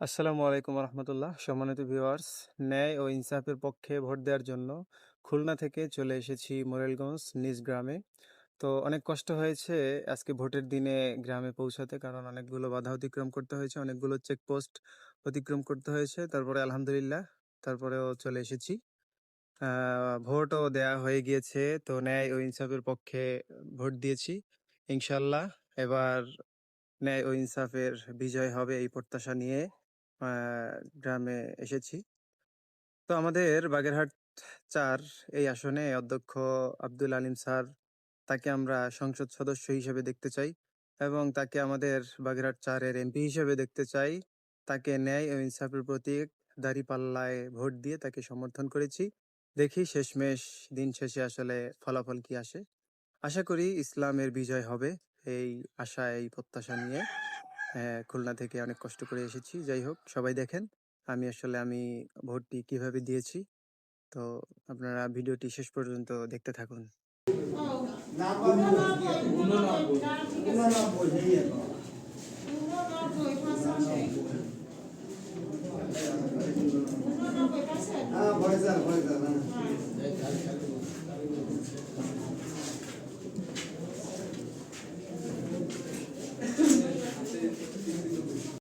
আসসালামু আলাইকুম রহমতুল্লাহ। সম্মানিত ভিউয়ার্স, ন্যায় ও ইনসাফের পক্ষে ভোট দেওয়ার জন্য খুলনা থেকে চলে এসেছি মোরেলগঞ্জ নিজ গ্রামে। তো অনেক কষ্ট হয়েছে আজকে ভোটের দিনে গ্রামে পৌঁছাতে, কারণ অনেকগুলো বাধা অতিক্রম করতে হয়েছে, অনেকগুলো চেকপোস্ট অতিক্রম করতে হয়েছে। তারপরে আলহামদুলিল্লাহ, তারপরেও চলে এসেছি। ভোটও দেয়া হয়ে গিয়েছে। তো ন্যায় ও ইনসাফের পক্ষে ভোট দিয়েছি। ইনশাল্লাহ এবার ন্যায় ও ইনসাফের বিজয় হবে এই প্রত্যাশা নিয়ে গ্রামে এসেছি। তো আমাদের বাগেরহাট ৪ এই আসনে অধ্যক্ষ আব্দুল আলিম স্যার, তাকে আমরা সংসদ সদস্য হিসেবে দেখতে চাই এবং তাকে আমাদের বাগেরহাট ৪ এর এমপি হিসেবে দেখতে চাই। তাকে ন্যায় ও ইনসাফের প্রতীক দাঁড়িপাল্লায় ভোট দিয়ে তাকে সমর্থন করেছি। দেখি শেষমেশ দিন শেষে আসলে ফলাফল কি আসে। আশা করি ইসলামের বিজয় হবে। এই আশা, এই প্রত্যাশা নিয়ে খুলনা থেকে অনেক কষ্ট করে এসেছি। যাই হোক, সবাই দেখেন আমি ভোটটি কিভাবে দিয়েছি। তো আপনারা ভিডিওটি শেষ পর্যন্ত দেখতে থাকুন।